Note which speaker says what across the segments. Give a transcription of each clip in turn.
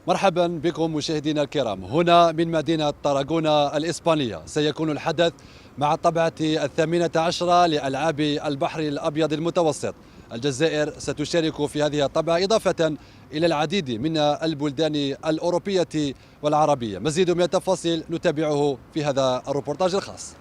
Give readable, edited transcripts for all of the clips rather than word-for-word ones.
Speaker 1: مرحبا بكم مشاهدينا الكرام. هنا من مدينة طراغونة الإسبانية سيكون الحدث مع الطبعة 18 لألعاب البحر الأبيض المتوسط. الجزائر ستشارك في هذه الطبعة إضافة إلى العديد من البلدان الأوروبية والعربية. مزيد من التفاصيل نتابعه في هذا الروبورتاج الخاص.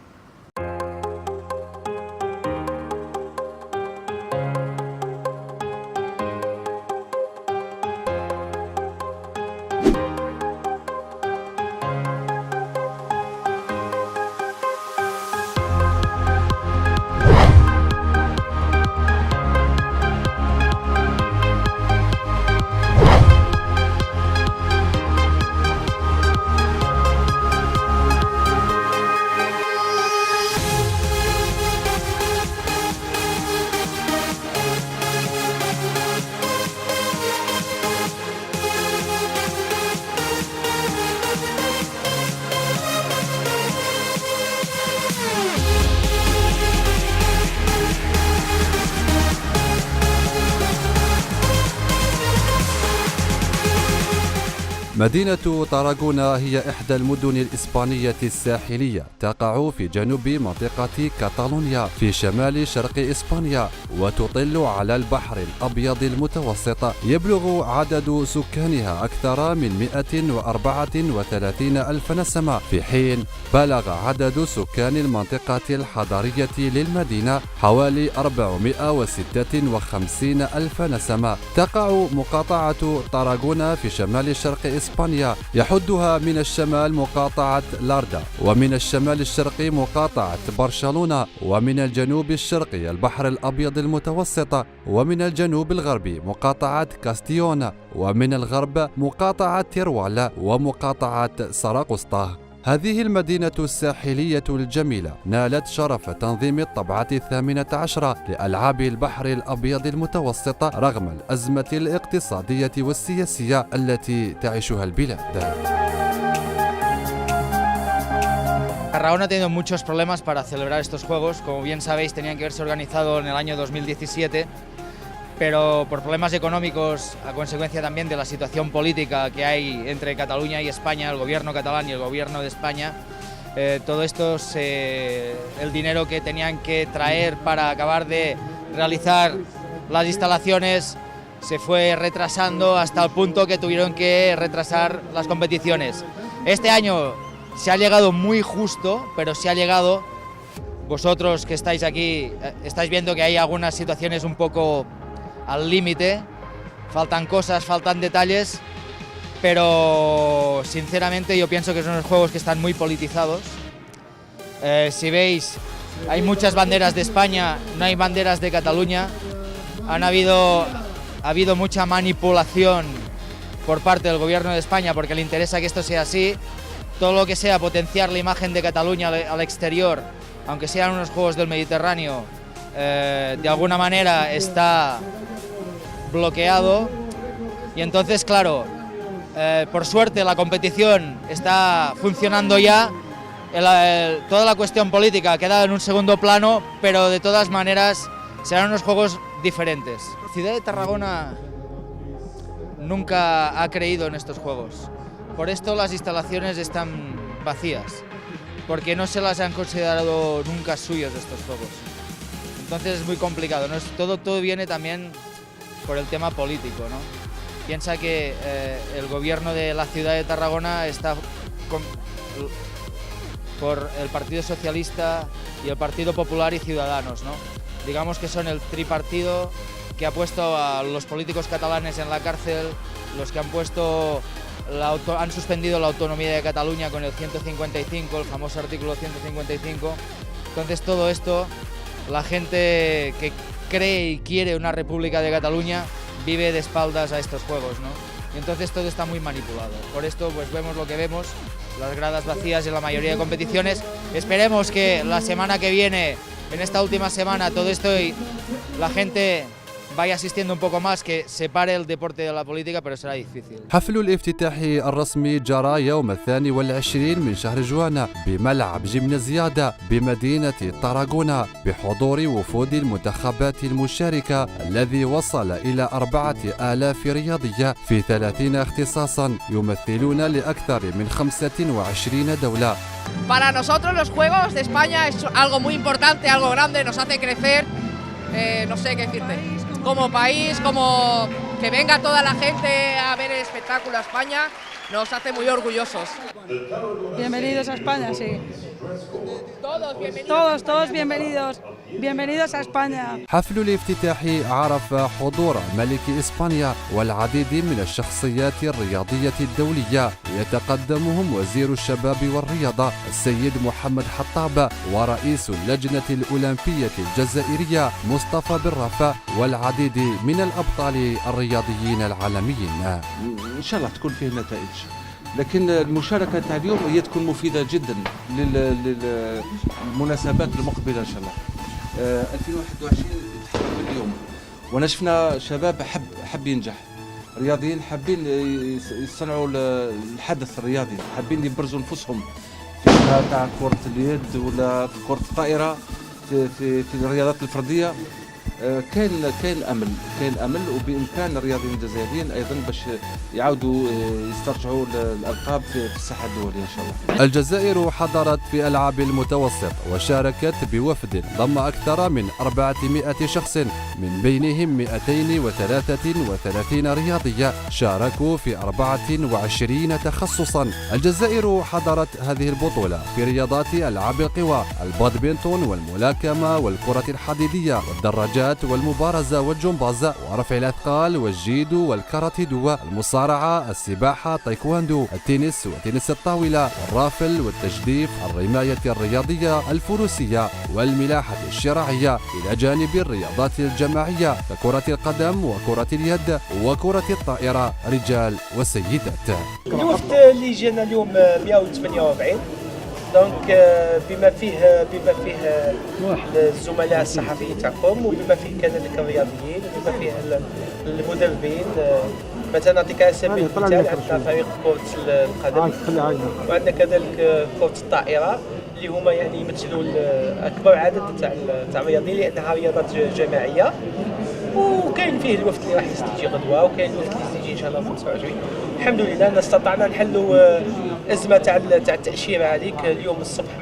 Speaker 1: مدينة طراغونة هي إحدى المدن الإسبانية الساحلية، تقع في جنوب منطقة كاتالونيا في شمال شرق إسبانيا، وتطل على البحر الأبيض المتوسط. يبلغ عدد سكانها أكثر من 134 ألف نسمة، في حين بلغ عدد سكان المنطقة الحضرية للمدينة حوالي 456 ألف نسمة. تقع مقاطعة طراغونة في شمال شرق إسبانيا، يحدها من الشمال مقاطعة لاردا، ومن الشمال الشرقي مقاطعة برشلونة، ومن الجنوب الشرقي البحر الأبيض المتوسط، ومن الجنوب الغربي مقاطعة كاستيون، ومن الغرب مقاطعة تيروال ومقاطعة سراغوستا. هذه المدينة الساحلية الجميلة نالت شرف تنظيم الطبعة 18 لألعاب البحر الأبيض المتوسط رغم الأزمة الاقتصادية والسياسية التي تعيشها البلاد.
Speaker 2: Tarragona ha tenido muchos problemas para celebrar estos Juegos. Como bien sabéis, tenían que haberse organizado en el año 2017, pero por problemas económicos, a consecuencia también de la situación política que hay entre Cataluña y España, el gobierno catalán y el gobierno de España, todo esto, el dinero que tenían que traer para acabar de realizar las instalaciones se fue retrasando hasta el punto que tuvieron que retrasar las competiciones. Este año se ha llegado muy justo, pero se ha llegado. Vosotros que estáis aquí estáis viendo que hay algunas situaciones un poco al límite, faltan cosas, faltan detalles, pero sinceramente yo pienso que son unos juegos que están muy politizados. Si veis, hay muchas banderas de España, no hay banderas de Cataluña. Ha habido mucha manipulación por parte del gobierno de España porque le interesa que esto sea así. Todo lo que sea potenciar la imagen de Cataluña al exterior, aunque sean unos Juegos del Mediterráneo, de alguna manera está bloqueado. Y entonces, claro, por suerte la competición está funcionando ya. Toda la cuestión política ha quedado en un segundo plano, pero de todas maneras serán unos juegos diferentes. La ciudad de Tarragona nunca ha creído en estos juegos. Por esto las instalaciones están vacías, porque no se las han considerado nunca suyos estos juegos. Entonces es muy complicado, ¿no? Todo viene también por el tema político, ¿no? Piensa que el gobierno de la ciudad de Tarragona está por el Partido Socialista y el Partido Popular y Ciudadanos, ¿no? Digamos que son el tripartido que ha puesto a los políticos catalanes en la cárcel, los que han suspendido la autonomía de Cataluña con el 155, el famoso artículo 155. Entonces todo esto, la gente que cree y quiere una República de Cataluña vive de espaldas a estos juegos, ¿no? Y entonces todo está muy manipulado. Por esto pues vemos lo que vemos, las gradas vacías en la mayoría de competiciones. Esperemos que la semana que viene, en esta última semana, todo esto y la gente vaya asistiendo un poco más, que separe el deporte de la política, pero será difícil.
Speaker 1: حفل الافتتاح الرسمي جرى يوم 22 من شهر جوان بملعب جيمنازيادا بمدينة طاراغونا بحضور وفود المنتخبات المشاركة الذي وصل إلى 4000 رياضية في 30 اختصاصا يمثلون لأكثر من 25 دولة.
Speaker 3: Para nosotros los Juegos de España es algo muy importante, algo grande, nos hace crecer, no sé qué decirte, como país, como que venga toda la gente a ver el espectáculo a España, nos hace muy orgullosos.
Speaker 4: Bienvenidos a España, sí.
Speaker 3: Todos bienvenidos.
Speaker 4: Todos bienvenidos. Bienvenidos a España.
Speaker 1: حفل الافتتاح عرف حضور ملك إسبانيا والعديد من الشخصيات الرياضية الدولية يتقدمهم وزير الشباب والرياضة السيد محمد حطاب ورئيس اللجنة الأولمبية الجزائرية مصطفى بن رافع والعديد من الأبطال الرياضيين العالميين.
Speaker 5: إن شاء الله تكون فيه نتائج، لكن المشاركة تاع اليوم هي تكون مفيدة جدا للمناسبات المقبلة إن شاء الله. 2021 يتحرك اليوم، وانا شفنا شباب حب ينجح، رياضيين حابين يصنعوا الحدث الرياضي، حابين يبرزوا نفسهم في تاع كرة اليد ولا في كرة الطائرة، في الرياضات الفردية. كاين امل وبامكان الرياضيين الجزائريين ايضا باش يعاودوا يسترجعوا الالقاب في الساحه الدوليه ان شاء الله.
Speaker 1: الجزائر حضرت في العاب المتوسط وشاركت بوفد ضم اكثر من 400 شخص من بينهم 233 رياضيه شاركوا في 24 تخصصا. الجزائر حضرت هذه البطوله في رياضات العاب القوى، البادمنتون والملاكمه والكره الحديديه والدراجات والمبارزة والجمباز ورفع الأثقال والجيدو والكاراتيدو، المصارعة، السباحة، تايكواندو، التنس وتنس الطاولة والرافل والتجديف، الرماية الرياضية، الفروسية والملاحة الشراعية، إلى جانب الرياضات الجماعية ككرة القدم وكرة اليد وكرة الطائرة رجال وسيدات.
Speaker 6: الوفد اللي جانا اليوم 148 دونك بما فيه الزملاء الصحفيين تاعكم، وبما فيه كذلك الرياضيين، وبما فيه المدربين. مثلا نعطيك على سبيل المثال عندنا فريق كرة القدم وعندنا كذلك كرة الطائرة اللي هما يعني يمثلوا اكبر عدد تاع الرياضيين لانها رياضات جماعيه. وكاين فيه الوفد اللي راح يجي غدوه، وكاين الوفد اللي يجي ان شاء الله في 25. الحمد لله استطعنا نحلوا ازمه تاع التاشيره هذيك اليوم الصبح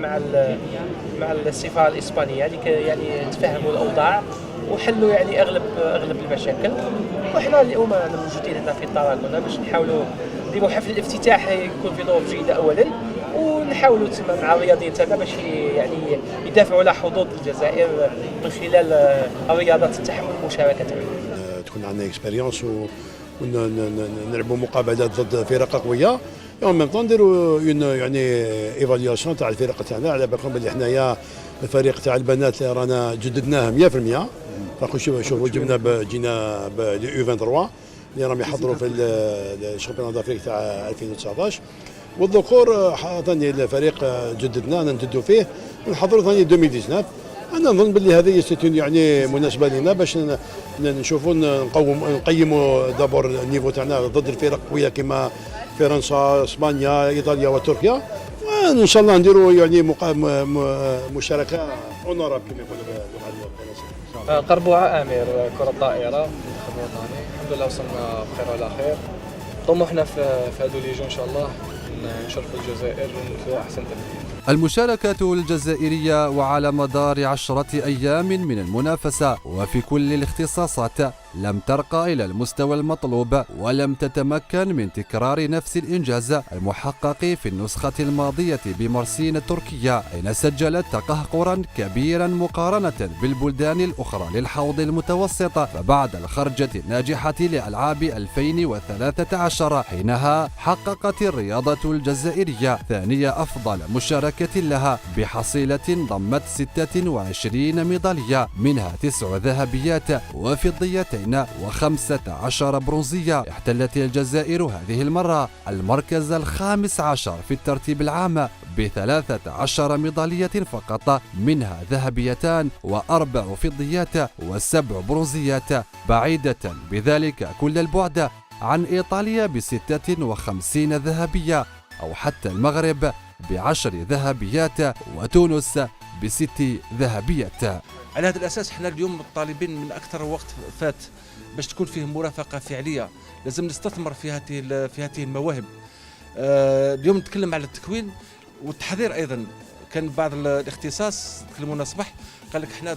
Speaker 6: مع السفاره الاسبانيه هذيك، يعني تفهموا الاوضاع وحلوا يعني اغلب المشاكل. وحنا اليوم موجودين هنا في طاراغونا باش نحاولوا نديروا حفل الافتتاح يكون في ظروف جيده اولا، ونحاولوا مع الرياضيين تاعنا باش يعني يدافعوا على حظوظ الجزائر من خلال الرياضات التحمل والمشاركه تاعنا.
Speaker 7: تكون عندنا اكسبيريونس ونلعبوا مقابلات ضد فرق قويه، اون ميم طون نديروا يعني ايفالياسيون تاع الفرق تاعنا، على بالكم بلي حنايا الفريق تاع البنات رانا جددناه 100%. راكم شوفوا جينا لي U23 اللي راهم يحضروا في الشامبيون دافريك تاع 2019، والذكور ثاني الفريق جددناه نجدوا فيه ونحضروا ثاني 2019. انا نظن باللي هذه ستكون يعني مناسبه لنا باش نشوفوا نقيموا دابور النيفو تاعنا ضد الفرق قويه كما فرنسا، اسبانيا، ايطاليا وتركيا، وان شاء الله نديروا يعني مشاركه اونوراب كما يقولوا باللغه الفرنسيه.
Speaker 8: قربوعه امير كره طائره منتخب وطني، الحمد لله وصلنا بخير وعلى خير. طموحنا في هذو اللي يجوا ان شاء الله نشرفوا الجزائر ونمثلوا احسن تمثيل.
Speaker 1: المشاركة الجزائرية وعلى مدار 10 أيام من المنافسة وفي كل الاختصاصات لم ترقى إلى المستوى المطلوب ولم تتمكن من تكرار نفس الإنجاز المحقق في النسخة الماضية بمرسين التركية، حين سجلت تقهقرا كبيرا مقارنة بالبلدان الأخرى للحوض المتوسط. فبعد الخرجة الناجحة لألعاب 2013 حينها حققت الرياضة الجزائرية ثاني أفضل مشاركة لها بحصيلة ضمت 26 ميدالية، منها 9 ذهبيات وفضيتين و15 برونزية. احتلت الجزائر هذه المرة المركز ال15 في الترتيب العام ب13 ميدالية فقط، منها ذهبيتان و4 فضيات و7 برونزيات، بعيدة بذلك كل البعد عن إيطاليا ب56 ذهبية، أو حتى المغرب ب10 ذهبيات، وتونس ب6 ذهبيات.
Speaker 5: على هذا الأساس احنا اليوم طالبين من أكثر وقت فات باش تكون فيه مرافقة فعلية، لازم نستثمر في هذه المواهب. اليوم نتكلم على التكوين والتحضير أيضا. كان بعض الاختصاص تكلمونا صباح قال لك احنا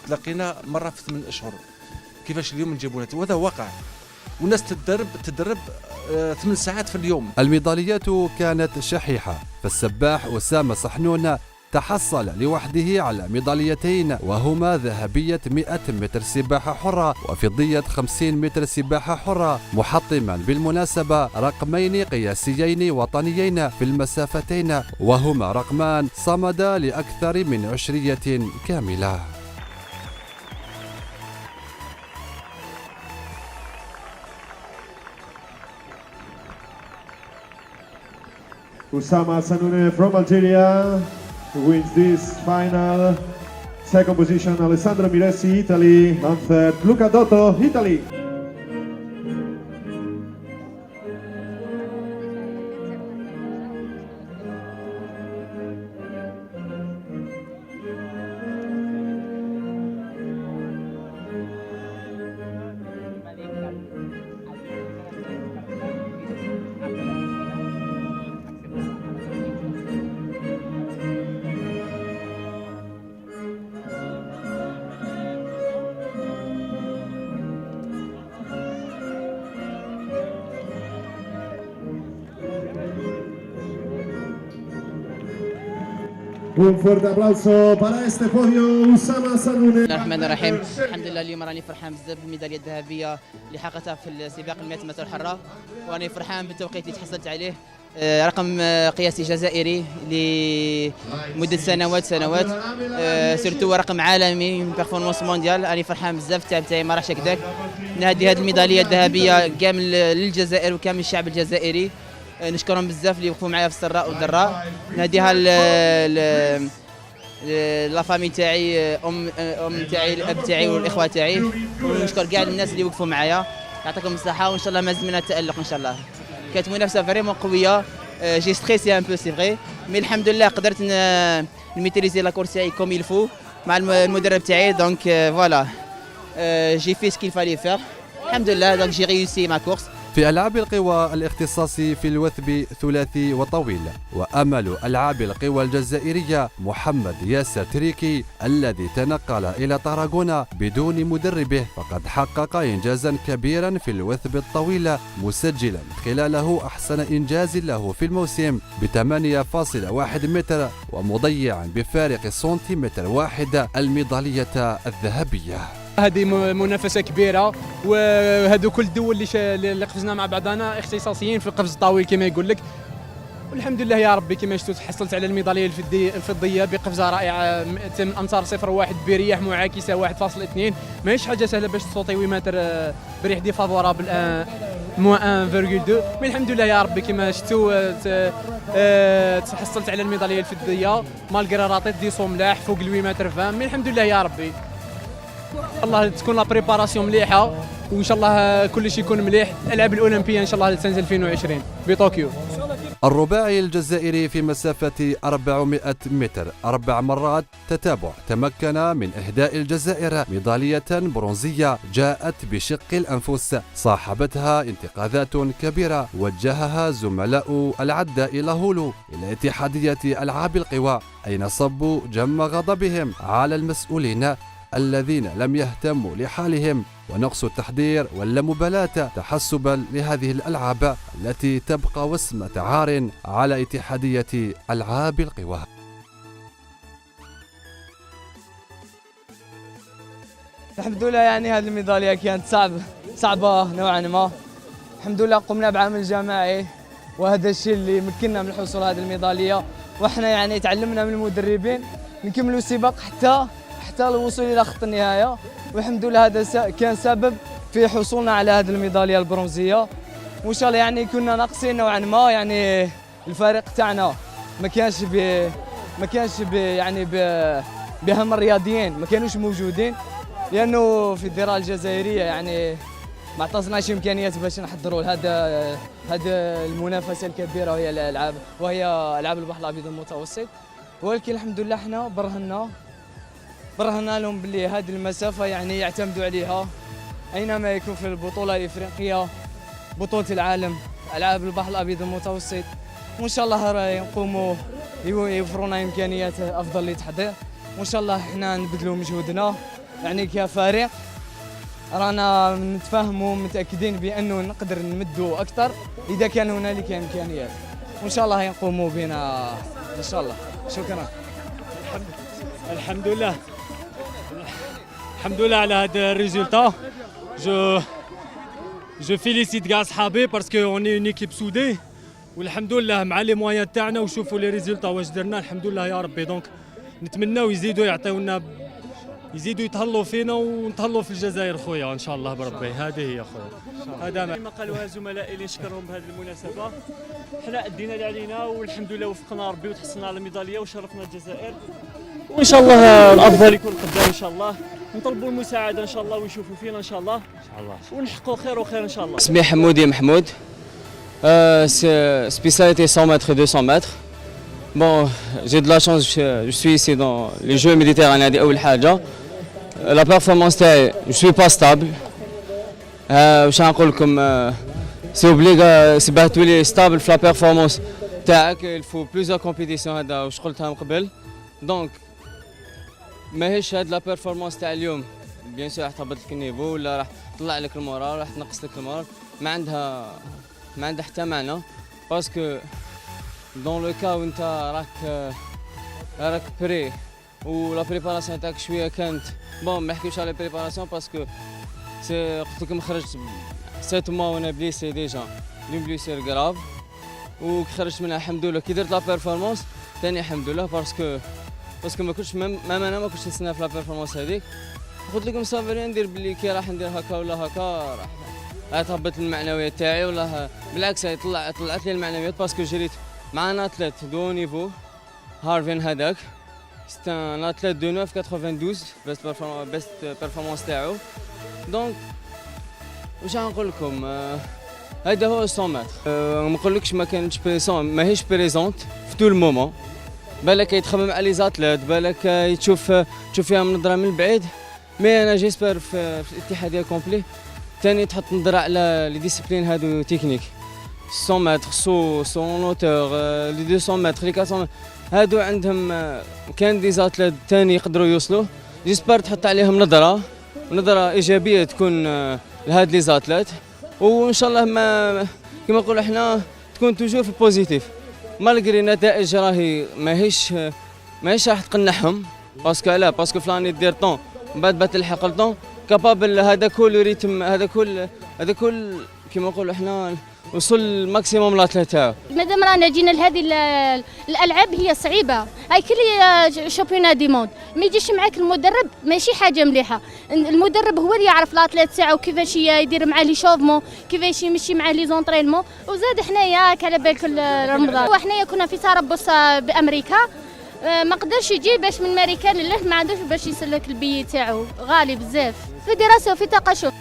Speaker 5: تلاقينا مرة في 8 أشهر، كيفاش اليوم نجيبونها؟ وهذا واقع، والناس تدرب 8 ساعات في اليوم.
Speaker 1: الميداليات كانت شحيحة، فالسباح أسامة صحنون تحصل لوحده على ميداليتين، وهما ذهبية 100 متر سباحة حرة وفضية 50 متر سباحة حرة، محطما بالمناسبة رقمين قياسيين وطنيين في المسافتين، وهما رقمان صمدا لأكثر من 20 كاملة.
Speaker 9: Usama Sanune from Algeria wins this final. Second position, Alessandro Miresi, Italy. And third, Luca Dotto, Italy. Un fuerte aplauso para este podio, Usama Sanune.
Speaker 10: بسم الله الرحمن الرحيم. الحمد لله اليوم راني فرحان بزاف بالميداليه الذهبيه اللي حققتها في السباق 100 متر حره، وراني فرحان بالتوقيت اللي تحصلت عليه، رقم قياسي جزائري لمده سنوات سيرتو رقم عالمي بيرفورمانس مونديال. راني فرحان بزاف، التعب تاعي ما راحش هكذاك. نهدي هذه الميداليه الذهبيه كامل للجزائر وكامل الشعب الجزائري، نشكرهم بزاف اللي وقفوا معايا في السراء والضراء. نهديها لا فامي تاعي، ام تاعي، الاب تاعي والاخوه تاعي، ونشكر كاع الناس اللي وقفوا معايا. يعطيكم الصحه، وان شاء الله مازال من التالق ان شاء الله. كانت منافسه فريمون قويه، جي ستريسي ان بو سي فري، مي الحمد لله قدرت نميتريزي لا كورس تاعي كوم يلفو مع المدرب تاعي. دونك فوالا جي في سكيل فالي فير، الحمد لله. دونك جي ريوسي ما كورس.
Speaker 1: في ألعاب القوى الاختصاصي في الوثب ثلاثي وطويل، وأمل ألعاب القوى الجزائرية محمد ياسر تريكي الذي تنقل إلى طراغونا بدون مدربه، فقد حقق إنجازا كبيرا في الوثب الطويل، مسجلا خلاله أحسن إنجاز له في الموسم ب 8.1 متر، ومضيعا بفارق سنتيمتر واحد الميدالية الذهبية.
Speaker 11: هذه منافسه كبيره، وهذو كل الدول اللي قفزنا مع بعضنا اختصاصيين في القفز الطويل كما يقول لك. والحمد لله يا ربي كما شفتوا تحصلت على الميداليه الفضيه بقفزه رائعه 8 امتار 0.1 برياح معاكسه 1.2. ماهيش حاجه سهله باش تصوتي 8 متر بريح دي فافورابل -1.2. مي الحمد لله يا ربي كما شفتوا تحصلت على الميداليه الفضيه مالغري راطيت دي صو ملاح فوق 8 متر 20. مي الحمد لله يا ربي، الله تكون لا بريباراسيون مليحه، وان شاء الله كل شيء يكون مليح. الالعاب الاولمبيه ان شاء الله لسنه 2020 بطوكيو.
Speaker 1: الرباعي الجزائري في مسافة 400 متر 4 مرات تتابع تمكن من إهداء الجزائر ميدالية برونزية جاءت بشق الأنفس، صاحبتها انتقادات كبيرة وجهها زملاء العداء لهولو إلى اتحادية ألعاب القوى، أين صبوا جم غضبهم على المسؤولين الذين لم يهتموا لحالهم ونقص التحضير واللامبالاة تحسبا لهذه الألعاب التي تبقى وسمة عار على اتحادية ألعاب القوى.
Speaker 12: الحمد لله، يعني هذه الميدالية كانت صعبة نوعا ما. الحمد لله قمنا بعمل جماعي، وهذا الشيء اللي مكننا من الحصول على هذه الميدالية، واحنا يعني تعلمنا من المدربين نكملوا السباق حتى الوصول الى خط النهايه. والحمد لله هذا كان سبب في حصولنا على هذه الميداليه البرونزيه. وان شاء الله يعني كنا ناقصين نوعا ما، يعني الفريق تاعنا ما كانش يعني بهم الرياضيين ما كانوش موجودين، لانه في الذراع الجزائريه يعني ما عطاسناش امكانيات باش نحضروا هذا المنافسه الكبيره وهي العاب البحر الابيض المتوسط. ولكن الحمد لله احنا برهنا لهم باللي هذه المسافه يعني يعتمدوا عليها اينما يكون في البطوله الافريقيه، بطوله العالم، العاب البحر الابيض المتوسط. وان شاء الله يقوموا يوفرونا امكانيات افضل للتحضير، وان شاء الله احنا نبذلوا مجهودنا يعني كفريق. رانا نتفاهموا متاكدين بانه نقدر نمدوا اكثر اذا كان هنالك امكانيات، وان شاء الله يقوموا بنا ان شاء الله. شكرا.
Speaker 13: الحمد لله على هذا الريزولتا. جو فيليسيت كاع صحابي باسكو اوني اون ايكيب سودي، والحمد لله مع لي مويان تاعنا وشوفوا لي ريزولتا واش درنا. الحمد لله يا ربي. دونك نتمناو يزيدوا يعطيونا، يزيدوا يتهلوا فينا ونتهلوا في الجزائر خويا ان شاء الله بربي. هذه هي خويا، هذا ما قالوها زملائي اللي نشكرهم بهذه المناسبه. حنا ادينا اللي علينا والحمد لله وفقنا ربي وتحصلنا على الميداليه وشرفنا الجزائر، وان شاء الله الافضل يكون قدام ان شاء الله. نطلبوا المساعده ان شاء الله ويشوفوا فينا ان شاء الله ونحققوا خير وخير ان شاء الله.
Speaker 14: اسمي حمودي محمود، spécialité 100 mètres et 200 mètres. Bon, j'ai de la chance, je suis ici dans les Jeux méditerranéens de أول حاجة. La performance تاعي je suis pas stable. واش نقول لكم c'est obligé سي تولي stable في la performance تاعك. il faut plusieurs compétitions هذا واش قلتها من قبل. دونك ماهيش هاد لا بيرفورمانس تاع اليوم بيان سور راح تهبط لك النيفو ولا راح تطلع لك المورال راح تنقص لك المورال، ما عندها حتى معنى. باسكو دون لو كا وانت راك بري ولا بريباراسيون تاعك شويه كانت بون، ما نحكيوش على بريباراسيون باسكو سي قلت لكم خرجت 7 موا وانا بليسي ديجا لون بليسير كراف، وخرجت منها الحمد لله. كي درت لا بيرفورمانس ثاني الحمد لله باسكو ما كنتش انا ما كنتش نستنى في لا بيرفورمانس هذيك. قلت لكم صافي ندير بلي كي راح ندير هكا ولا هكا راح تهبط المعنويات تاعي، ولا بالعكس طلعت لي المعنويات باسكو جريت مع ان اتليت دو نيفو هارفين هذاك سي ان اتليت دو 9.92 بيست بيرفورمانس تاعو. دونك واش نقول لكم هذا هو 100 متر. ما نقولكش ما كانتش ماهيش بريزونت في طول المومون، بالك يتخمم على لي زاتليت، بالك تشوف فيها من نظره من بعيد. مي انا جيسبر في الاتحاديه كومبلي ثاني تحط نظره على لي ديسيبلين هادو تكنيك 100 متر سون اوتور لي 200 متر لي 400 هادو عندهم كان دي زاتليت ثاني يقدروا يوصلوا. جيسبر تحط عليهم نظره ايجابيه تكون لهاد لي زاتليت، وان شاء الله ما كما نقولوا احنا تكون توجور في البوزيتيف مالغري النتائج راهي ماهيش راح تقنعهم. باسكو فلاني دير طون من بعد تلحق الطون كابابل هذا كل ريتم هذا كل كما نقولوا احنا وصل الماكسيموم لاتليت تاعو.
Speaker 15: مادام رانا جينا لهذه الالعاب هي صعيبه، هاي كل شامبيون دي موند ما يجيش معاك المدرب ماشي حاجه مليحه. المدرب هو اللي يعرف لاتليت تاعو كيفاش يدير معاه لي شوفمون، كيفاش يمشي معاه لي زونطرينمون. وزاد حنايا كعلى بالك رمضان وحنايا كنا في تربص بامريكا، ما قدرش يجي باش من امريكا لله ما عندوش باش يسلك البي تاعو غالي بزاف في دراسه وفي تقشف.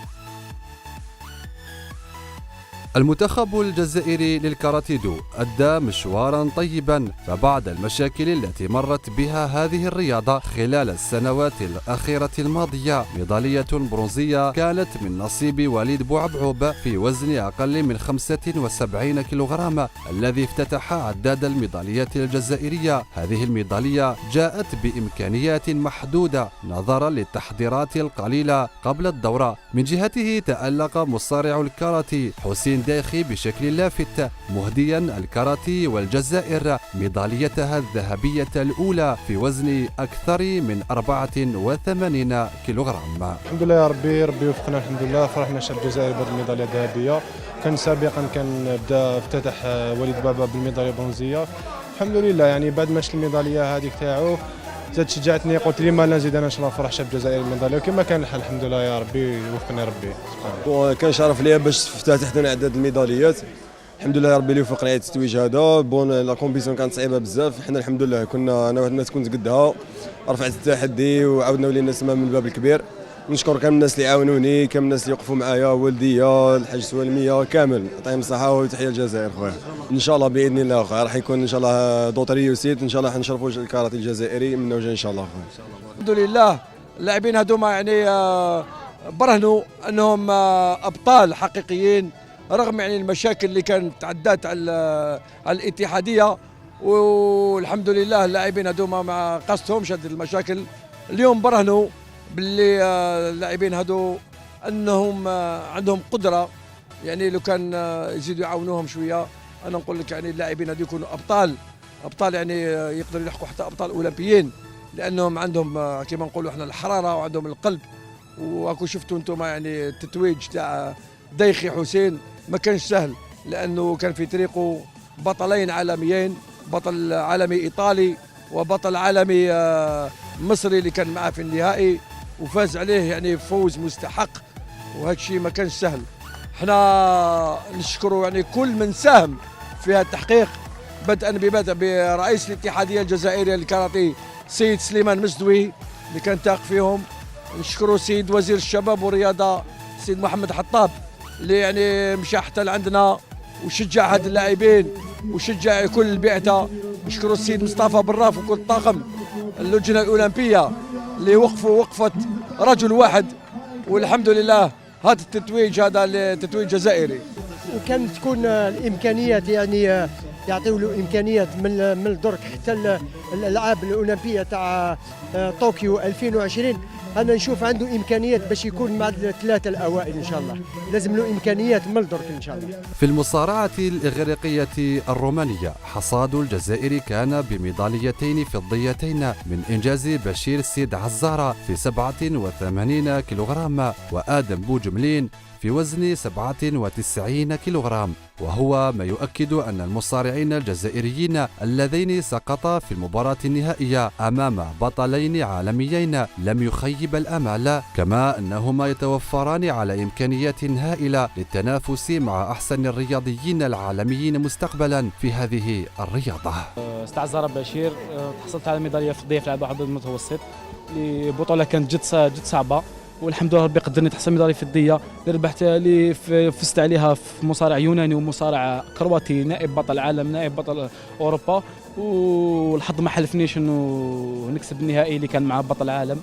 Speaker 1: المنتخب الجزائري للكاراتيدو أدى مشوارا طيبا، فبعد المشاكل التي مرت بها هذه الرياضة خلال السنوات الأخيرة الماضية، ميدالية برونزية كانت من نصيب وليد بوعبعوب في وزن أقل من 75 كيلوغرام الذي افتتح عداد الميداليات الجزائرية. هذه الميدالية جاءت بإمكانيات محدودة نظرا للتحضيرات القليلة قبل الدورة. من جهته تألق مصارع الكاراتي حسين داخي بشكل لافت مهديا الكاراتي والجزائر ميداليتها الذهبية الأولى في وزن أكثر من 84 كيلوغرام.
Speaker 16: الحمد لله يا ربي وفقنا الحمد لله. فرحنا الشعب الجزائري بهذه الميدالية الذهبية. كان سابقا بدا افتتح وليد بابا بالميدالية البرونزية. الحمد لله يعني بعد ما شفت الميدالية هذيك تاعو زاد شجعتني، قلت لي ما نزيد انا ان شاء الله نفرح الشعب الجزائري بالميداليه وكما كان الحال. الحمد لله يا ربي وفقني ربي سبحانه.
Speaker 17: كان شرف ليا باش تفتتح لنا عدد الميداليات. الحمد لله ربي اللي وفقنا على التتويج هذا. بون لا كومبيسيون كانت صعيبه بزاف، حنا الحمد لله كنا انا واحد الناس كنت قدها، رفعت التحدي وعاودنا ولينا نسمع من الباب الكبير. نشكر كامل الناس اللي عاونوني، كامل الناس اللي وقفوا معايا، والديا، الحاج سوالميه، كامل يعطيهم الصحه وتحيه الجزائر خويا. ان شاء الله باذن الله خويا راح يكون ان شاء الله دوط ريوسيت، ان شاء الله حنشرفوا الكاراتي الجزائري من وجه ان شاء الله خويا.
Speaker 18: الحمد لله اللاعبين هذوما يعني برهنوا انهم ابطال حقيقيين رغم يعني المشاكل اللي كانت تعدات على الاتحاديه، والحمد لله اللاعبين هذوما ما قصتهمش هذه المشاكل. اليوم برهنوا باللي اللاعبين هذو انهم عندهم قدره، يعني لو كان يزيدوا يعاونوهم شويه انا نقول لك يعني اللاعبين هذو يكونوا ابطال يعني يقدروا يلحقوا حتى ابطال اولمبيين، لانهم عندهم كما نقولوا احنا الحراره وعندهم القلب. وراكم شفتوا انتم يعني التتويج تاع دايخي حسين ما كانش سهل، لانه كان في طريقه بطلين عالميين، بطل عالمي ايطالي وبطل عالمي مصري اللي كان معاه في النهائي وفاز عليه يعني فوز مستحق، وهذا الشيء ما كانش سهل. احنا نشكروا يعني كل من ساهم في هذا التحقيق، بدءا برئيس الاتحاديه الجزائريه للكاراتيه سيد سليمان مسدوي اللي كان تاق فيهم. نشكروا سيد وزير الشباب والرياضه سيد محمد حطاب اللي يعني مشى حتى لعندنا وشجع هاد اللاعبين وشجع كل البعثه. نشكروا السيد مصطفى براف وكل الطاقم اللجنه الاولمبيه اللي وقفه رجل واحد، والحمد لله هذا التتويج هذا التتويج جزائري.
Speaker 19: وكان تكون الامكانيات يعني يعطيو له امكانيات من الدرك حتى الالعاب الاولمبيه تاع طوكيو 2020. انا نشوف عنده امكانيات باش يكون مع الثلاثه الاوائل ان شاء الله، لازم له امكانيات من الدرك ان شاء الله.
Speaker 1: في المصارعه الاغريقيه الرومانيه حصاد الجزائر كان بميداليتين فضيتين من انجاز بشير السيد عزاره في 87 كيلوغرام وادم بوجملين في وزن 97 كيلوغرام، وهو ما يؤكد أن المصارعين الجزائريين اللذين سقطا في المباراة النهائية أمام بطلين عالميين لم يخيب الأمل، كما أنهما يتوفران على إمكانيات هائلة للتنافس مع أحسن الرياضيين العالميين مستقبلا في هذه الرياضة.
Speaker 20: استعزر بشير حصلت على ميدالية فضية في العاب العدد المتوسط لبطولة كانت جد صعبة، والحمد لله ربي قدرني تحصل ميداليه فضيه اللي ربحت اللي فزت عليها في مصارع يوناني ومصارع كرواتي نائب بطل العالم نائب بطل اوروبا، والحظ ما حلفنيش انه نكسب النهائي اللي كان مع بطل العالم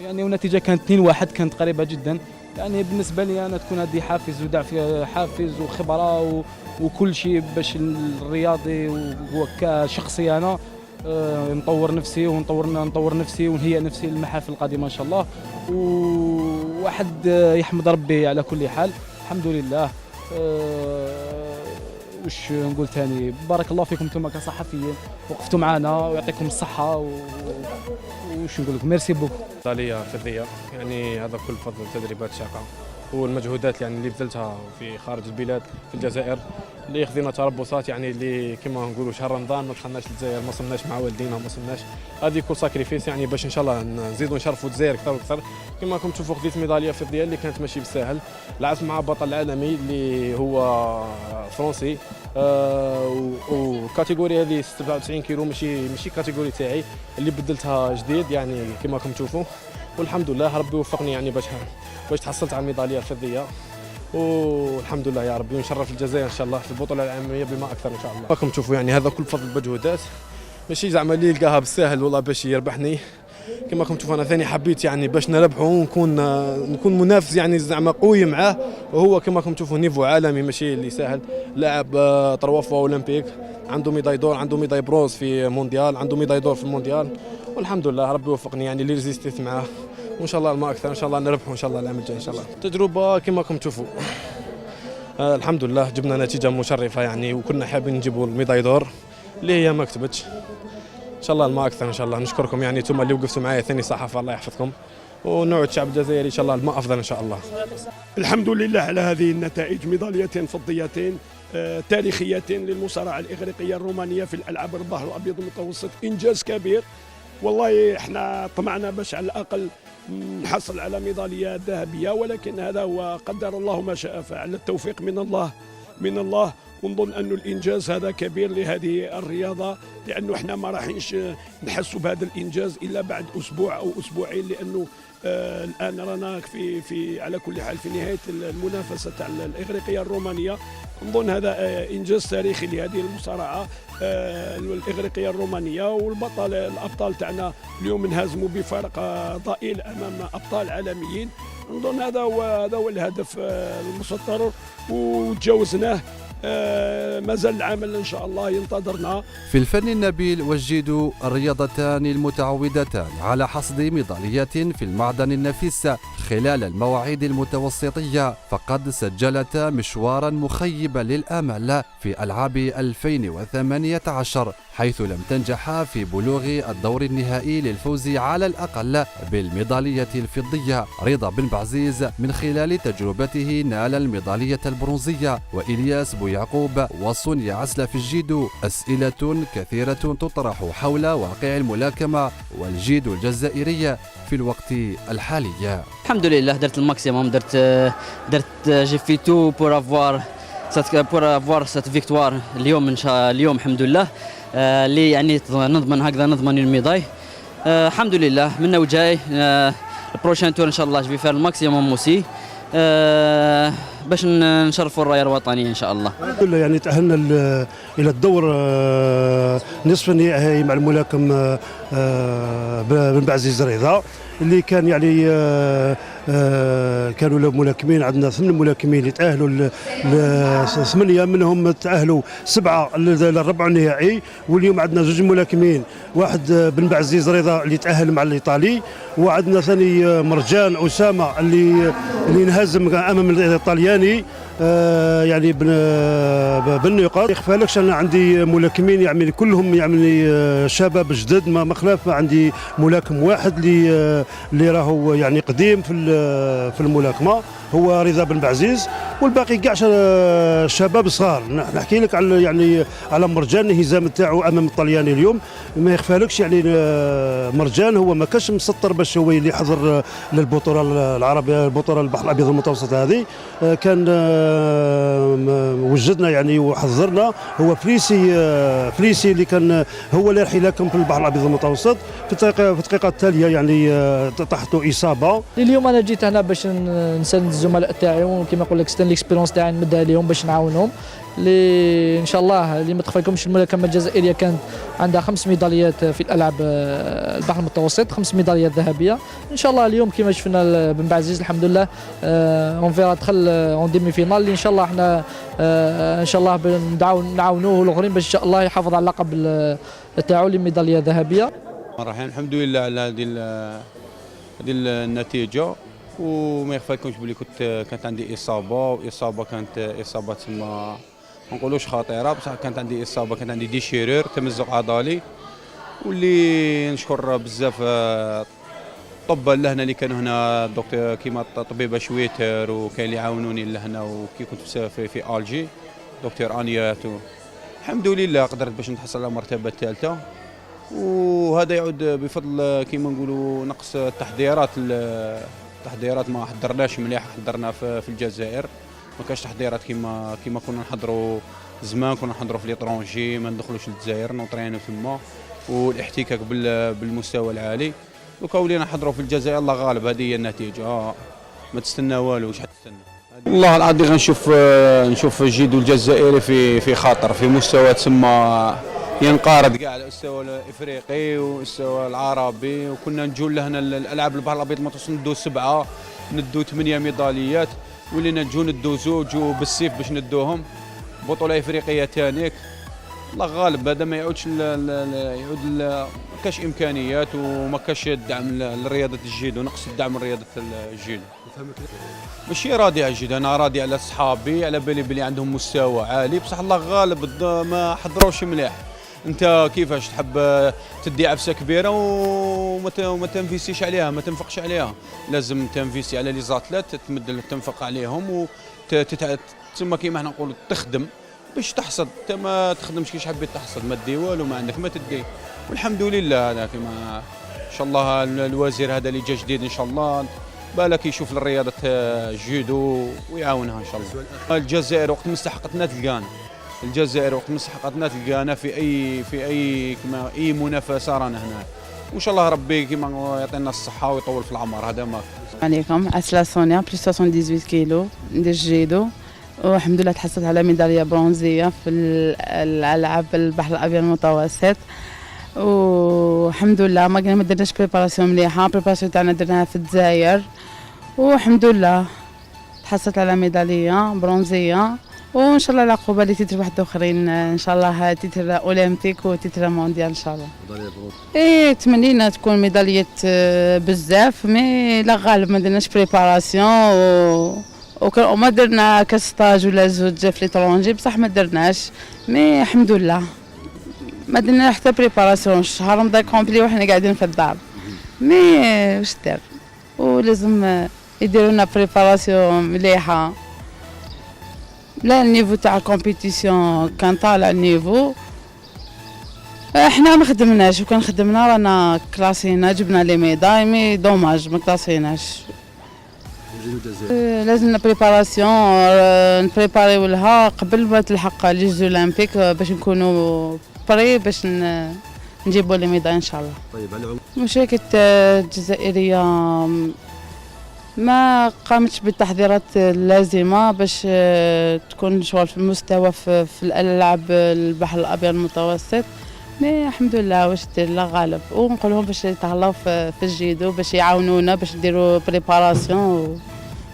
Speaker 20: يعني، والنتيجه كانت 2-1 كانت قريبه جدا. يعني بالنسبه لي انا تكون هذه حافز ودافع حافز وخبره وكل شيء باش الرياضي وكشخصي انا نطور نفسي ونطور نفسي ونهيئ نفسي للمحافل القادمه ان شاء الله، وواحد يحمد ربي على كل حال. الحمد لله. وش نقول ثاني؟ بارك الله فيكم انتم كصحفيين وقفتوا معنا ويعطيكم الصحه وش نقول لكم ميرسي بوكو.
Speaker 21: ميداليه فضيه يعني هذا كل فضل التدريبات الشاقه والمجهودات يعني اللي بذلتها في خارج البلاد في الجزائر اللي خذينا تربصات يعني اللي كما نقولوا شهر رمضان ما دخلناش للجزائر ما صمناش مع والدينا ما صمناش، هذه كل ساكريفيس يعني باش ان شاء الله نزيدوا نشرفوا الجزائر اكثر واكثر. كما راكم تشوفوا خذيت ميداليه فضيه اللي كانت ماشي بالساهل، لعبت مع بطل عالمي اللي هو فرنسي وكاتيجوري هذه 97 كيلو ماشي كاتيجوري تاعي اللي بدلتها جديد يعني كما راكم تشوفوا، والحمد لله ربي وفقني يعني باش تحصلت على الميداليه الفضيه، والحمد لله يا ربي ونشرف الجزائر ان شاء الله في البطوله العالميه بما اكثر ان شاء الله. راكم تشوفوا يعني هذا كل فضل مجهودات ماشي زعما اللي يلقاها بالساهل والله باش يربحني. كما راكم تشوفوا انا ثاني حبيت يعني باش نربحه ونكون منافس يعني زعما قوي معاه، وهو كما راكم تشوفوا نيفو عالمي ماشي اللي ساهل، لاعب 3 فوا اولمبيك، عنده ميداي دور عنده ميداي بروز في مونديال عنده ميداي دور في المونديال، والحمد لله ربي وفقني يعني اللي ريزيستيت معاه، وان شاء الله ما اكثر ان شاء الله نربحوا ان شاء الله العام الجاي ان شاء الله. تجربه كما راكم تشوفوا الحمد لله جبنا نتيجه مشرفه يعني، وكنا حابين نجيبوا الميداي دور اللي هي ما كتبتش ان شاء الله ما اكثر ان شاء الله. نشكركم يعني انتم اللي وقفتوا معايا ثاني صحافه الله يحفظكم، ونوعد الشعب الجزائري ان شاء الله الماء افضل ان شاء الله.
Speaker 7: الحمد لله على هذه النتائج، ميداليتين فضيتين تاريخيتين للمصارعه الاغريقيه الرومانيه في الالعاب البحر الابيض المتوسط، انجاز كبير والله. احنا طمعنا باش على الاقل نحصل على ميداليه ذهبيه، ولكن هذا هو قدر الله ما شاء فعل، التوفيق من الله
Speaker 2: ونظن أن الإنجاز هذا كبير لهذه الرياضة، لأنه احنا ما راحينش نحسوا بهذا الإنجاز إلا بعد أسبوع أو أسبوعين، لأنه الآن رانا في على كل حال في نهاية المنافسة تاع الإغريقية الرومانية. نظن هذا إنجاز تاريخي لهذه المصارعة الإغريقية الرومانية، الأبطال تاعنا اليوم انهزموا بفارق ضئيل أمام أبطال عالميين. نظن هذا هو الهدف المسطر وتجاوزناه. ما زال العمل إن شاء الله ينتظرنا.
Speaker 1: في الفن النبيل والجيدو الرياضتان المتعودتان على حصد ميداليات في المعدن النفيس خلال المواعيد المتوسطية، فقد سجلتا مشوارا مخيبا للآمال في ألعاب 2018 حيث لم تنجح في بلوغ الدور النهائي للفوز على الأقل بالميدالية الفضية. رضا بن بعزيز من خلال تجربته نال الميدالية البرونزية، وإلياس بويعقوب وصونيا عسلة في الجيدو. أسئلة كثيرة تطرح حول واقع الملاكمة والجيدو الجزائري في الوقت الحالي.
Speaker 22: الحمد لله درت الماكسيموم، درت جي في تو بور افوار سات فيكتوار اليوم. اليوم الحمد لله اللي يعني نضمن الميداي. الحمد لله منا وجاي. البروشين تور ان شاء الله جو في فير الماكسيموم موسي باش نشرفوا الرايه الوطنيه ان شاء الله.
Speaker 23: الحمد لله يعني تاهلنا الى الدور نصف النهائي مع الملاكم بن بعزيز رضا، اللي كان يعني كانوا الملاكمين عندنا 8 ملاكمين اللي تاهلوا 8 منهم تاهلوا 7 للربع النهائي، واليوم عندنا 2 ملاكمين، واحد بن بعزيز رضا اللي تاهل مع الايطالي، وعندنا ثاني مرجان اسامه اللي انهزم امام الايطالياني يعني بالنقاط. ما يخفالكش انا عندي ملاكمين يعني كلهم يعني شباب جدد، ما خلاف عندي ملاكم واحد اللي راهو يعني قديم في الملاكمه هو رضا بن بعزيز، والباقي كاع شباب صغار. نحكي لك على يعني على مرجان الهزام تاعو امام الطلياني اليوم. ما يخفالكش يعني مرجان هو ما كانش مسطر باش هو اللي حضر للبطوله العربيه، البطوله البحر الابيض المتوسط هذه. كان وجدنا يعني وحضرنا هو فليسي اللي كان هو اللي راح يلاكم في البحر الابيض المتوسط. في الدقيقه التاليه يعني طاحته اصابه.
Speaker 24: اليوم انا جيت هنا باش نساند الزملاء تاعي، وكما نقول لك ستان ليكسبيرونس تاعي نمدها لهم باش نعاونهم. اللي ان شاء الله اللي ما تخفالكمش الملاكمه الجزائريه كانت عندها 5 ميداليات في الالعاب البحر المتوسط، 5 ميداليات ذهبيه. ان شاء الله اليوم كما شفنا بن بعزيز الحمد لله اون فيرا دخل اون ديمي فينال، اللي ان شاء الله احنا ان شاء الله نعاونوه الاخرين باش ان شاء الله يحافظ على اللقب تاعو لميداليه ذهبيه.
Speaker 25: مرحبا، الحمد لله على هذه النتيجه. وما يخفاكمش بلي كانت عندي اصابه كانت اصابه تما ما نقولوش خطيره، بصح كانت عندي اصابه، كانت عندي ديشيرور تمزق عضلي، واللي نشكر بزاف الطب لهنا اللي كانوا هنا دكتور كيما طبيبه شويتر، وكاين اللي عاونوني لهنا. وكي كنت في الجي دكتور انيات، الحمد لله قدرت باش نتحصل على المرتبه الثالثه. وهذا يعود بفضل كيما نقولوا نقص التحضيرات ما حضرناش مليح. حضرنا في الجزائر ما كاش تحضيرات كيما كنا نحضروا زمان. كنا نحضروا في ليترونجي، ما ندخلوش للجزائر نطرينو تما، والاحتكاك بالمستوى العالي. دوكا ولينا نحضروا في الجزائر. الله غالب، هذه هي النتيجه. ما تستنى والو، واش حتستنى؟ والله العظيم نشوف الجيدو الجزائري في خطر، في مستوى تسمى ينقارض كاع على المستوى الافريقي والمستوى العربي. وكنا نجوا لهنا الالعاب البحر الابيض المتوسط ندو 7 ندو 8 ميداليات، ولينا ندو زوج بالسيف باش ندوهم. بطوله افريقيه ثانيك. الله غالب، هذا ما يعودش يعود ما كاش امكانيات وما كاش الدعم لرياضه الجيدو، نقص الدعم لرياضه الجيدو. ماشي راضي على الجيدو، انا راضي على صحابي، على بالي بلي عندهم مستوى عالي، بصح الله غالب ما حضروش مليح. انت كيفاش تحب تدي عفسه كبيره وما تنفيسيش عليها، ما تنفقش عليها. لازم تنفيسي على لي زاتلات، تنفق عليهم تسمى كيما حنا نقولوا تخدم باش تحصد. انت ما تخدمش كيش حبيت تحصد، ما تدي والو، ما عندك ما تدي. والحمد لله هذا كيما ان شاء الله الوزير هذا اللي جا جديد ان شاء الله بالك يشوف للرياضه الجودو ويعاونها ان شاء الله. الجزائر وقت ما استحقتنا تلقانا، الجزائر وقت من سحقتنا تلقانا في اي منافسه رانا هنا، وان شاء الله ربي كيما يعطينا الصحه ويطول في العمر. هذا ما
Speaker 3: عليكم. عسلا سونيا بلس 78 كيلو ندير جيدو، والحمد لله تحصلت على ميداليه برونزيه في الالعاب البحر الابيض المتوسط، والحمد لله ما درناش بريباراسيون مليحه. بريباراسيون تاعنا درناها في الجزائر، والحمد لله تحصلت على ميداليه برونزيه، وان شاء الله العقوبه اللي تيتر واحد اخرين ان شاء الله تيتر اولمبيك وتيتر مونديال ان شاء الله. ايه تمنينا تكون ميداليه بزاف، مي لا غالب ما درناش بريباراسيون وما درنا كستاج ولا زوج في ليترونجي، بصح ما درناش، مي الحمد لله ما درنا حتى بريباراسيون. شهر رمضان كومبلي وحنا قاعدين في الدار، مي واش دير، ولازم يديروا لنا بريباراسيون مليحه. لا النيفو تاع الكومبيتيسيون كان طالع النيفو، احنا ما خدمناش، وكان خدمنا رانا كلاسينا جبنا لي ميداي، مي دوماج ما كلاسيناش. لازمنا بريباراسيون نبريباريو لها قبل ما تلحق لي جوز اولمبيك باش نكونوا بري باش نجيبوا لي ميداي ان شاء الله.
Speaker 1: طيب
Speaker 3: المشاركة الجزائرية ما قامتش بالتحضيرات اللازمة باش تكون شغل في المستوى في الألعاب البحر الأبيض المتوسط، مي الحمد لله واش دير لا غالب، ونقول لهم باش يتهلاو في الجيدو باش يعاونونا باش نديروا بريباراسيون،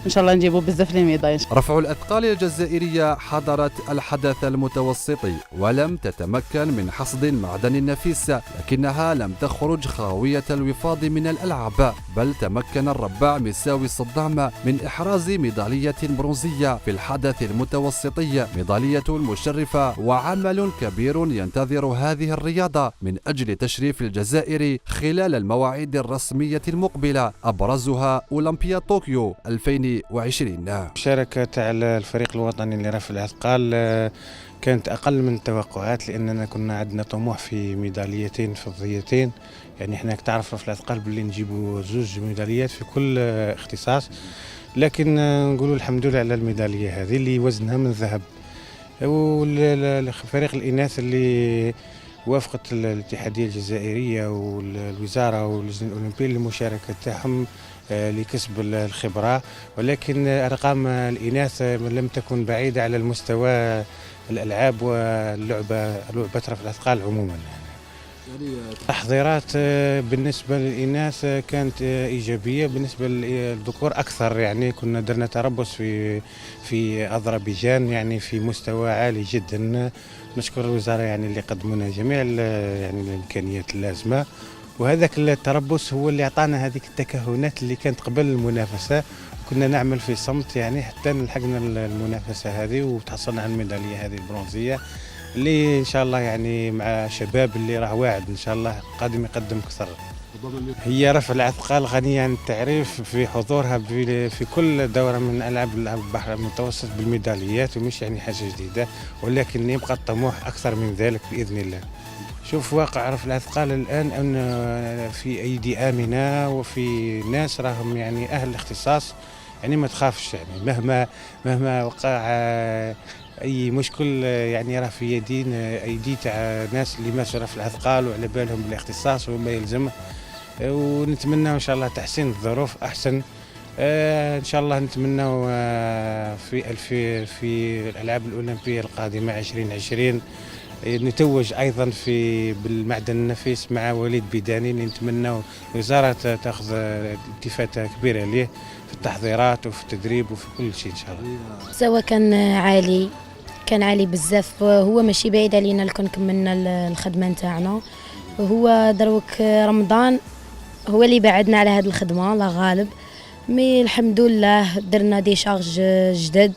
Speaker 3: ان شاء الله نجيبوا بزاف لي ميداي.
Speaker 1: رفع الأثقال الجزائرية حضرت الحدث المتوسطي ولم تتمكن من حصد المعدن النفيس، لكنها لم تخرج خاوية الوفاض من الألعاب، بل تمكن الرباع مساوي صدام من إحراز ميدالية برونزية في الحدث المتوسطي، ميدالية مشرفة وعمل كبير ينتظر هذه الرياضة من أجل تشريف الجزائر خلال المواعيد الرسمية المقبلة، أبرزها أولمبياد طوكيو 2020.
Speaker 4: المشاركة تاع الفريق الوطني لرفع الأثقال كانت أقل من التوقعات، لأننا كنا عندنا طموح في ميداليتين فضيتين، يعني احنا تعرف رفع الأثقال باللي نجيبوا 2 ميداليات في كل اختصاص، لكن نقولوا الحمد لله على الميدالية هذه اللي وزنها من ذهب. والفريق الإناث اللي وافقت الاتحادية الجزائرية والوزارة واللجنة الأولمبية للمشاركة تاعهم لكسب الخبرة، ولكن أرقام الإناث لم تكن بعيدة على المستوى الألعاب واللعبة رفع الأثقال عموما. التحضيرات بالنسبة للإناث كانت إيجابية، بالنسبة للذكور أكثر، يعني كنا درنا تربص في أذربيجان يعني في مستوى عالي جدا. نشكر الوزارة يعني اللي قدمونا جميع يعني الإمكانيات اللازمة، وهذاك التربص هو اللي أعطانا هذيك التكهنات اللي كانت قبل المنافسة، كنا نعمل في صمت يعني حتى لحقنا المنافسة هذه وتحصلنا على الميدالية هذه البرونزية، اللي إن شاء الله يعني مع شباب اللي راه واعد إن شاء الله قادم يقدم أكثر. هي رفع الأثقال غنية عن التعريف في حضورها في كل دورة من ألعاب البحر المتوسط بالميداليات، ومش يعني حاجة جديدة، ولكن يبقى الطموح أكثر من ذلك بإذن الله. شوف واقع رفع الأثقال الآن أن في أيدي آمنة وفي ناس راهم يعني أهل الاختصاص، يعني ما تخافش، يعني مهما وقع أي مشكل يعني راه في أيدي تاع ناس اللي ماشوا رفع الأثقال وعلى بالهم بالاختصاص وما يلزمه، ونتمنى إن شاء الله تحسين الظروف أحسن. إن شاء الله نتمنى في الألعاب الأولمبية القادمة 2020 نتوج ايضا بالمعدن النفيس مع وليد بيداني، اللي نتمنى الوزاره تاخذ التفاته كبيره ليه في التحضيرات وفي التدريب وفي كل شيء ان شاء الله.
Speaker 5: مستوى كان عالي بزاف، هو ماشي بعيد علينا لكن كملنا الخدمه نتاعنا، وهو دروك رمضان هو اللي بعدنا على هذه الخدمه لا غالب، مي الحمد لله درنا دي شارج جدد،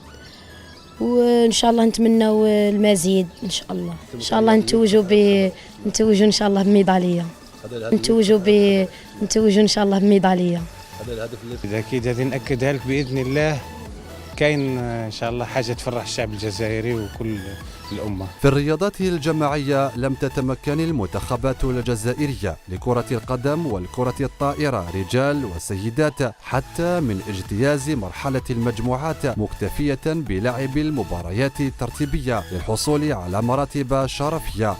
Speaker 5: وان شاء الله نتمنوا المزيد ان شاء الله. ان شاء الله نتوجوا ان شاء الله بميداليه، نتوجوا ان شاء الله بميداليه.
Speaker 4: اكيد هذه ناكدها لك باذن الله كاين ان شاء الله حاجه تفرح الشعب الجزائري وكل الامه.
Speaker 1: في الرياضات الجماعية لم تتمكن المنتخبات الجزائرية لكرة القدم والكرة الطائرة رجال وسيدات حتى من اجتياز مرحلة المجموعات، مكتفية بلعب المباريات الترتيبية للحصول على مراتب شرفية.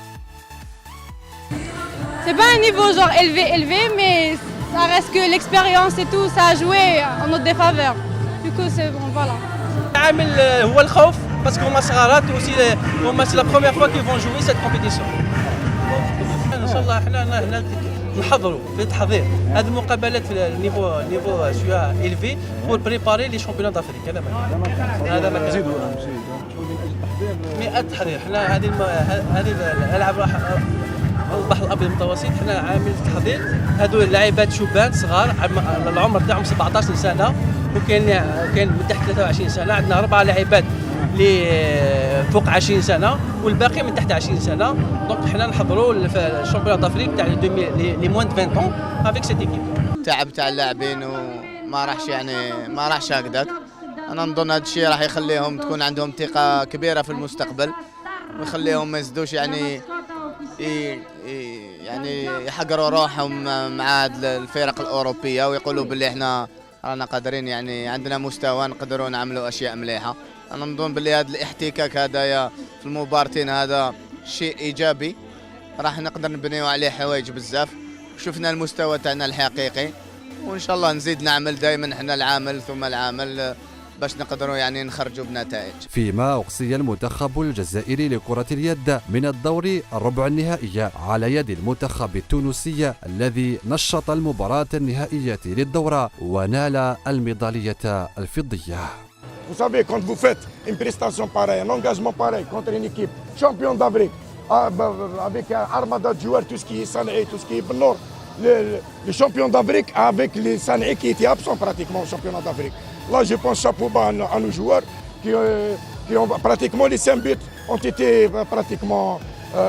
Speaker 6: C'est pas un niveau genre élevé, mais ça reste que l'expérience et tout, ça a joué en notre défaveur. Du coup, c'est bon, voilà.
Speaker 8: العامل هو الخوف باسكو هما صغارات وسي هما سي لا بروميير فوا كي فون جوي سيت كومبيتيسيون. ان شاء الله حنا هنا نحضروا في التحضير هذه المقابلات في النيفو شويه إلفي بور بريباري لي شامبيونات دافريك. هذا ما كان 100 تحضير. حنا هذه الالعاب راح البحر الابيض المتوسط حنا عامل تحضير. هذو اللاعبات شبان صغار العمر تاعهم 17 سنه وكاين من تحت 23 سنه. عندنا 4 لاعبات اللي فوق 20 سنه والباقي من تحت 20 سنه. دونك حنا نحضروا الشامبيونات دافريك تاع لي موان دو 20 طون افيك سيت ايكيب.
Speaker 9: التعب تاع اللاعبين وما راحش هكذاك. انا نظن هذا الشيء راح يخليهم تكون عندهم ثقه كبيره في المستقبل ويخليهم ما يزيدوش يعني يحقروا روحهم مع الفرق الاوروبيه ويقولوا باللي احنا رانا قادرين يعني عندنا مستوى نقدروا نعملوا اشياء مليحه. انا نظن باللي هذا الاحتكاك هذايا في المبارتين هذا شيء ايجابي راح نقدر نبنيو عليه حوايج بزاف. شفنا المستوى تاعنا الحقيقي وان شاء الله نزيد نعمل دائما احنا العامل ثم العامل باش نقدروا يعني نخرجوا بنتائج.
Speaker 1: فيما أقصي المنتخب الجزائري لكرة اليد من الدور الربع النهائي على يد المنتخب التونسي الذي نشط المباراة النهائية للدورة ونال الميدالية الفضية.
Speaker 10: Vous savez, quand vous faites une prestation pareille, un engagement pareil contre une équipe championne d'Afrique, avec un armada de joueurs, tout ce qui est Sanaï, tout ce qui est Benor, les champions d'Afrique avec les Sanaï qui étaient absents pratiquement au championnat d'Afrique. Là, je pense chapeau bas à nos joueurs qui ont pratiquement les 5 buts ont été pratiquement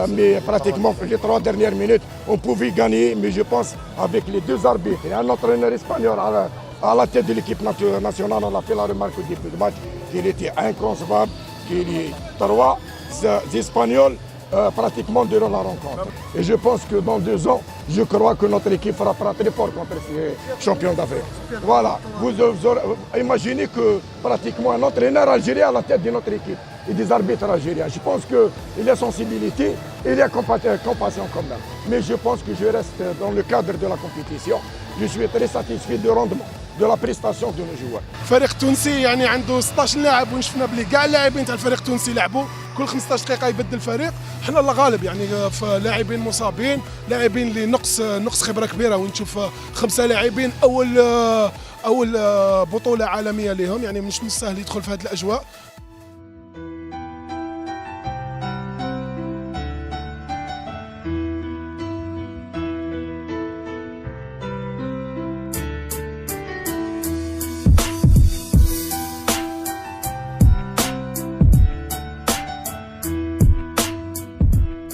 Speaker 10: les 3 dernières minutes. On pouvait gagner, mais je pense avec les 2 arbitres et un entraîneur espagnol à la tête de l'équipe nationale, on a fait la remarque au début du match qu'il était inconcevable, qu'il y ait 3 Espagnols pratiquement durant la rencontre. Et je pense que dans 2 ans, je crois que notre équipe fera très fort contre ces champions d'Afrique. Voilà, vous imaginez que pratiquement un entraîneur algérien à la tête de notre équipe et des arbitres algériens. Je pense qu'il y a sensibilité, il y a compassion quand même. Mais je pense que je reste dans le cadre de la compétition. Je suis très satisfait du rendement, de la prestation de nos joueurs.
Speaker 11: الفريق التونسي يعني عنده 16 لاعب وشفنا بلي كاع اللاعبين تاع الفريق التونسي لعبوا كل 15 دقيقه يبدل الفريق. احنا اللي غالب يعني في لاعبين مصابين، لاعبين اللي نقص خبره كبيره ونشوف 5 لاعبين اول بطوله عالميه لهم يعني مش من السهل يدخل في هذه الاجواء.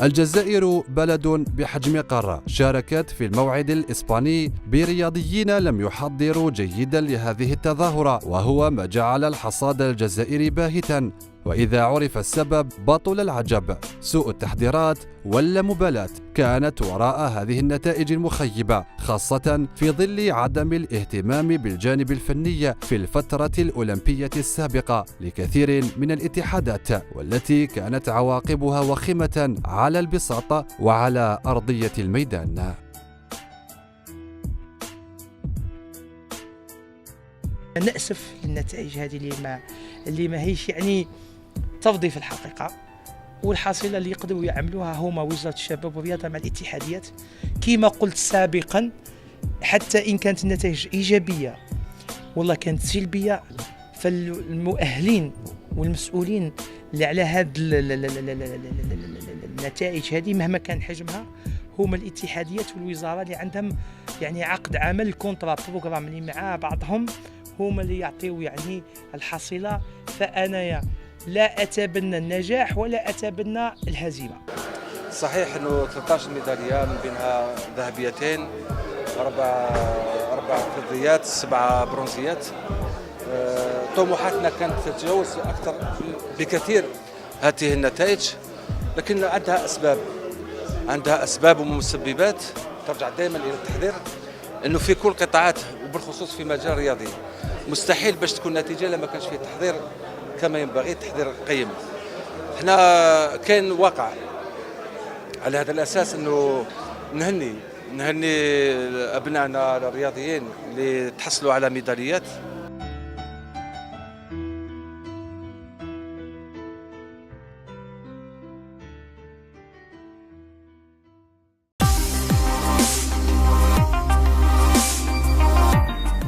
Speaker 1: الجزائر بلد بحجم قارة شاركت في الموعد الإسباني برياضيين لم يحضروا جيدا لهذه التظاهرة، وهو ما جعل الحصاد الجزائري باهتا. وإذا عرف السبب بطل العجب، سوء التحضيرات واللامبالاة كانت وراء هذه النتائج المخيبة، خاصة في ظل عدم الاهتمام بالجانب الفني في الفترة الأولمبية السابقة لكثير من الاتحادات، والتي كانت عواقبها وخيمة على البساط وعلى أرضية الميدان.
Speaker 26: نأسف للنتائج هذه اللي ما هيش يعني تفضي في الحقيقة، والحاصلة اللي يقدروا يعملوها هما وزارة الشباب والرياضة مع الاتحاديات. كما قلت سابقا، حتى إن كانت النتائج إيجابية والله كانت سلبية، فالمؤهلين والمسؤولين اللي على هذه النتائج هذه مهما كان حجمها هما الاتحاديات والوزارة اللي عندهم يعني عقد عمل كونترا بروغرام اللي مع بعضهم هما اللي يعطيو يعني الحصيلة. فأنا لا أتبنى النجاح ولا أتبنى الهزيمة.
Speaker 27: صحيح أنه 13 ميدالية من بينها ذهبيتين، 4 فضيات، 7 برونزيات. طموحاتنا كانت تتجاوز أكثر بكثير هذه النتائج، لكن عندها أسباب ومسببات ترجع دائما إلى التحضير، أنه في كل قطاعات وبالخصوص في مجال الرياضي مستحيل باش تكون نتيجة لما كانش فيه تحضير كما ينبغي، تحضير قيم. احنا كان واقع على هذا الأساس أنه نهني أبنائنا الرياضيين اللي تحصلوا على ميداليات.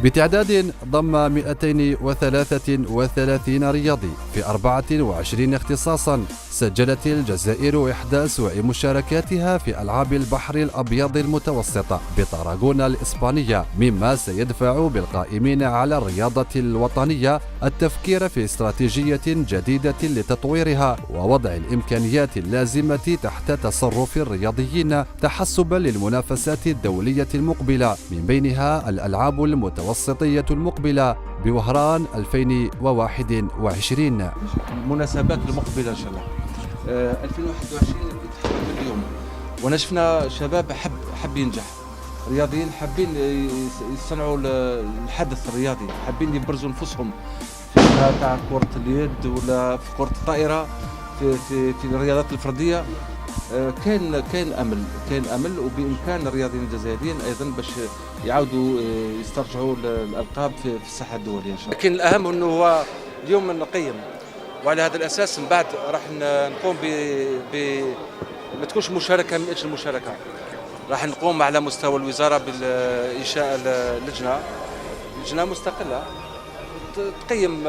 Speaker 1: بتعداد ضم 233 رياضي في 24 اختصاصا، سجلت الجزائر إحدى أسوأ مشاركاتها في ألعاب البحر الأبيض المتوسطة بطاراغونا الإسبانية، مما سيدفع بالقائمين على الرياضة الوطنية التفكير في استراتيجية جديدة لتطويرها ووضع الإمكانيات اللازمة تحت تصرف الرياضيين تحسبا للمنافسات الدولية المقبلة، من بينها الألعاب المتوسطية المقبلة بوهران 2021.
Speaker 27: المناسبات المقبلة إن شاء الله 2021 يتحقق اليوم، وانا شفنا شباب حب ينجح، رياضيين حابين يصنعوا الحدث الرياضي، حابين يبرزوا نفسهم في تاع كرة اليد ولا في كرة الطائرة في الرياضات الفردية. كان امل وبامكان الرياضيين الجزائريين ايضا باش يعاودوا يسترجعوا الالقاب في الساحه الدوليه ان شاء الله. لكن الاهم انه هو اليوم نقيم، وعلى هذا الاساس من بعد راح نقوم ما تكونش مشاركه من اجل المشاركه، راح نقوم على مستوى الوزاره بانشاء لجنه مستقله تقيم،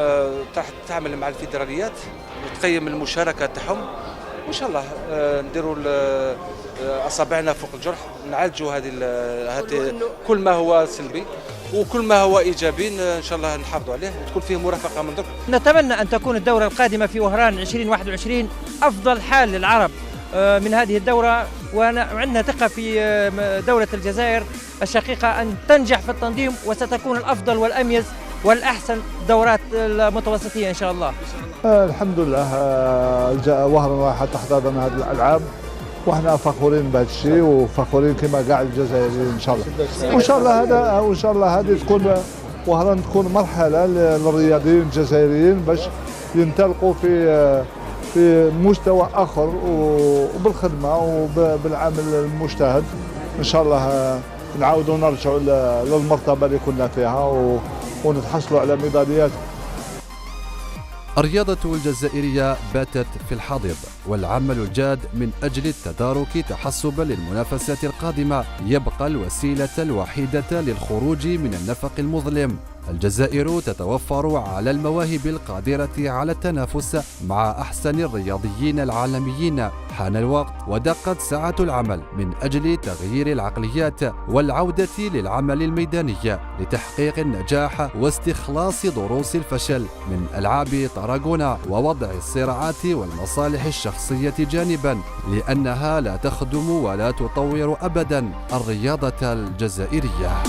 Speaker 27: تعمل مع الفيدراليات وتقيم المشاركه تاعهم، وان شاء الله نديروا اصابعنا فوق الجرح، نعالجوا هذه كل ما هو سلبي وكل ما هو ايجابي ان شاء الله نحافظوا عليه وتكون فيه مرافقه من درك.
Speaker 26: نتمنى ان تكون الدوره القادمه في وهران 2021 افضل حال للعرب من هذه الدوره، وعندنا ثقه في دوله الجزائر الشقيقه ان تنجح في التنظيم وستكون الافضل والاميز والاحسن دورات المتوسطيه ان شاء الله.
Speaker 12: الحمد لله وهران راح تحضر لنا هذه الالعاب وحنا فخورين بهذا الشيء وفخورين كما كاع الجزائريين ان شاء الله. وان شاء الله هذه تكون وهران تكون مرحله للرياضيين الجزائريين باش ينطلقوا في مستوى اخر وبالخدمه وبالعمل المجتهد ان شاء الله نعاودوا نرجعوا للمرتبه اللي كنا فيها ونتحصلوا على ميداليات.
Speaker 1: الرياضة الجزائرية باتت في الحاضر، والعمل الجاد من أجل التدارك تحسبا للمنافسات القادمة يبقى الوسيلة الوحيدة للخروج من النفق المظلم. الجزائر تتوفر على المواهب القادرة على التنافس مع أحسن الرياضيين العالميين. حان الوقت ودقت ساعة العمل من أجل تغيير العقليات والعودة للعمل الميداني لتحقيق النجاح واستخلاص دروس الفشل من ألعاب طاراغونا ووضع الصراعات والمصالح الشخصية جانبا، لأنها لا تخدم ولا تطور أبدا الرياضة الجزائرية.